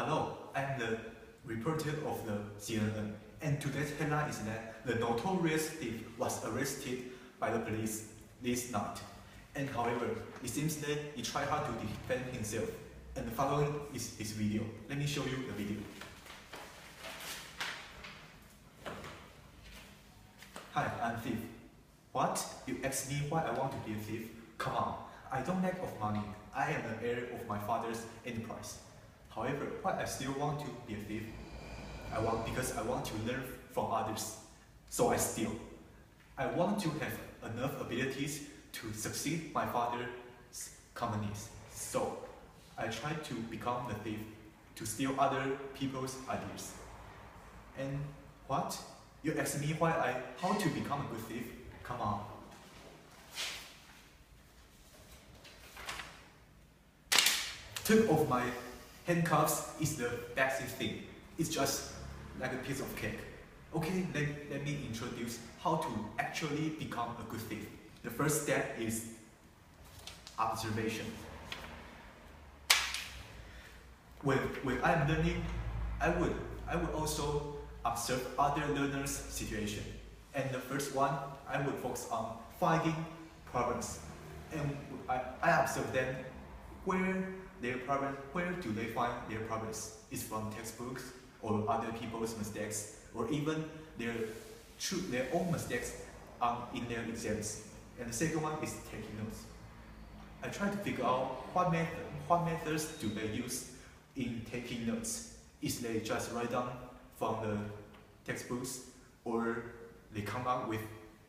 Hello, I'm the reporter of the CNN, and today's headline is that the notorious thief was arrested by the police this night. And however, it seems that he tried hard to defend himself. And the following is his video. Let me show you the video. Hi, I'm thief. What? You ask me why I want to be a thief? Come on, I don't lack of money. I am an heir of my father's enterprise. However, why I still want to be a thief? Because I want to learn from others. So I steal. I want to have enough abilities to succeed my father's companies. So I try to become the thief, to steal other people's ideas. And what? You ask me how to become a good thief? Come on. Took off my handcuffs is the basic thing. It's just like a piece of cake. Okay, let me introduce how to actually become a good thief. The first step is observation. When I'm learning, I would also observe other learners' situation. And the first one, I would focus on finding problems. And I observe them where do they find their problems? Is from textbooks or other people's mistakes, or even their own mistakes in their exams. And the second one is taking notes. I try to figure out what methods do they use in taking notes. Is they just write down from the textbooks, or they come up with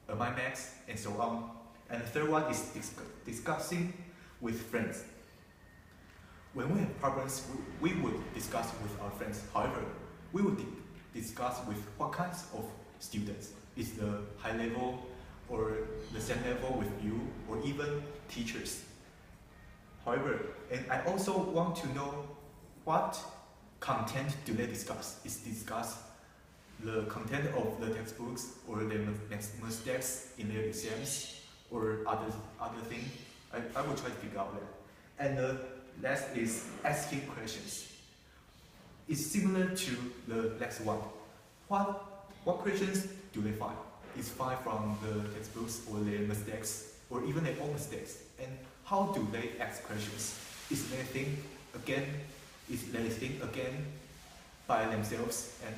a mind maps and so on. And the third one is discussing with friends. When we have problems, we would discuss with our friends. However, we would discuss with what kinds of students. Is the high level or the same level with you, or even teachers. However, and I also want to know what content do they discuss. Is discuss the content of the textbooks or the mistakes in their exams or other thing. I will try to figure out that. And the last is asking questions. It's similar to the next one. What questions do they find? Is find from the textbooks or their mistakes or even their own mistakes. And how do they ask questions? Is they think again by themselves and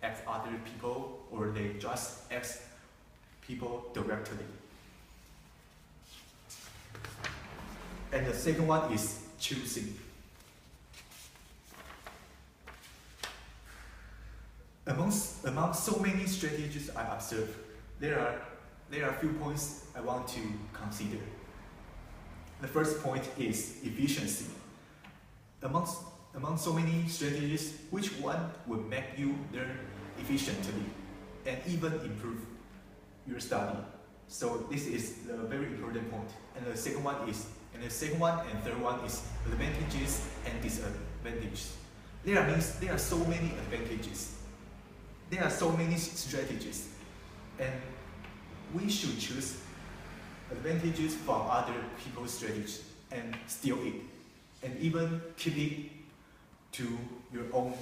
ask other people, or they just ask people directly? And the second one is choosing. Among so many strategies I observe, there are a few points I want to consider. The first point is efficiency. Among so many strategies, which one would make you learn efficiently and even improve your study? So this is the very important point. And the second one and third one is advantages and disadvantages. There are so many advantages. There are so many strategies, and we should choose advantages from other people's strategies and steal it, and even keep it to your own.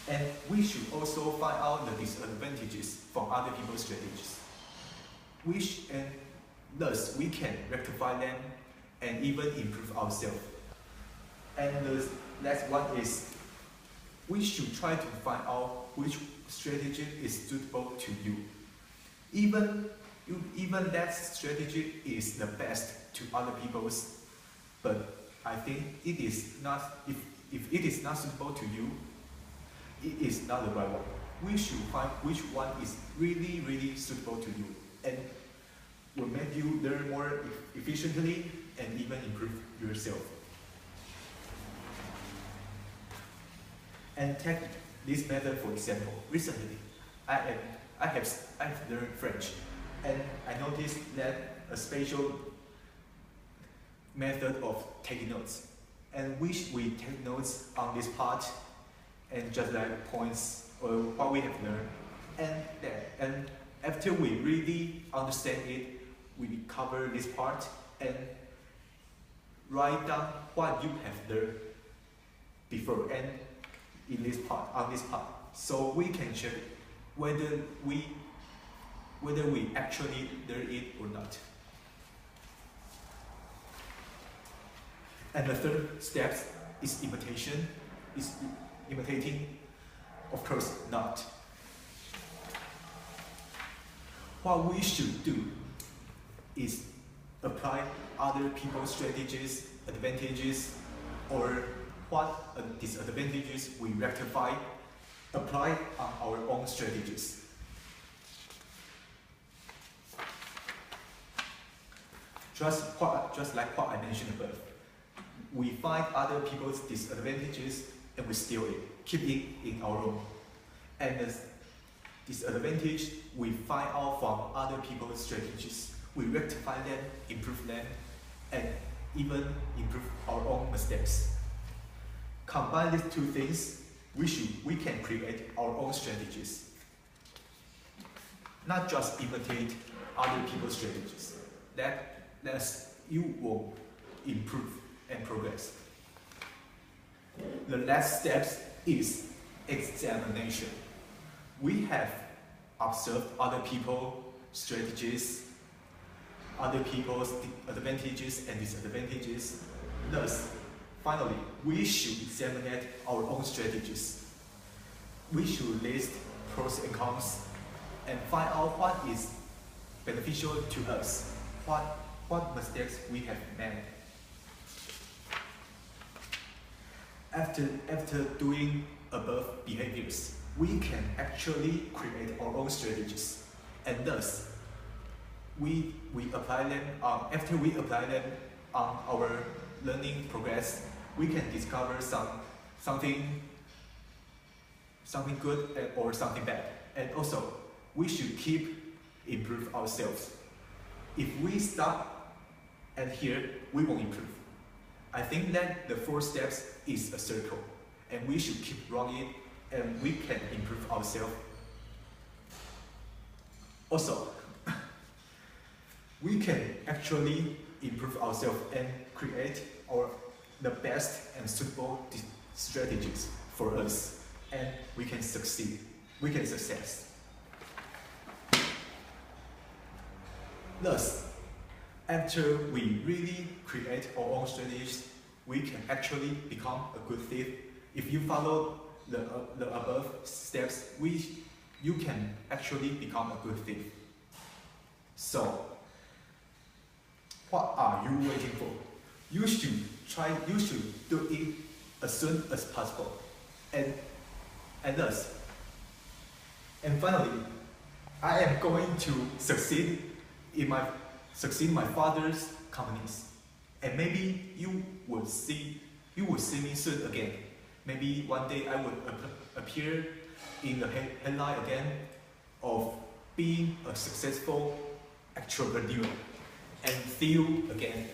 And we should also find out the disadvantages from other people's strategies. And thus we can rectify them and even improve ourselves. And the last one is we should try to find out which strategy is suitable to you. Even that strategy is the best to other people's, but I think it is not. If it is not suitable to you, it is not the right one. We should find which one is really suitable to you and will make you learn more efficiently and even improve yourself. And take this method for example. Recently, I have learned French, and I noticed that a special method of taking notes, and we take notes on this part and just like points or what we have learned, and after we really understand it, we cover this part and write down what you have learned before and in this part, on this part, so we can check whether we actually learn it or not. And the third step is imitation. Is imitating? Of course not. What we should do is apply other people's strategies, advantages, or what disadvantages we rectify, apply on our own strategies. Just like what I mentioned above, we find other people's disadvantages and we steal it, keep it in our own. And the disadvantage we find out from other people's strategies, we rectify them, improve them, and even improve our own mistakes. Combine these two things, we can create our own strategies. Not just imitate other people's strategies. That's you will improve and progress. The last step is examination. We have observed other people's strategies, other people's advantages and disadvantages. Thus, finally, we should examine our own strategies. We should list pros and cons and find out what is beneficial to us, what mistakes we have made. After doing above behaviors, we can actually create our own strategies, and thus we apply them. After we apply them on our learning progress, we can discover something good or something bad, and also we should keep improve ourselves. If we stop and here, we won't improve. I think that the 4 steps is a circle, and we should keep running it, and we can improve ourselves. Also, we can actually improve ourselves and create the best and suitable strategies for us, and we can succeed. We can success. Thus, after we really create our own strategies, we can actually become a good thief. If you follow the above steps, you can actually become a good thief. So, what are you waiting for? You should do it as soon as possible. And finally, I am going to succeed in my father's companies, and maybe you will see me soon again. Maybe one day I will appear in the headline again of being a successful entrepreneur, and see you again.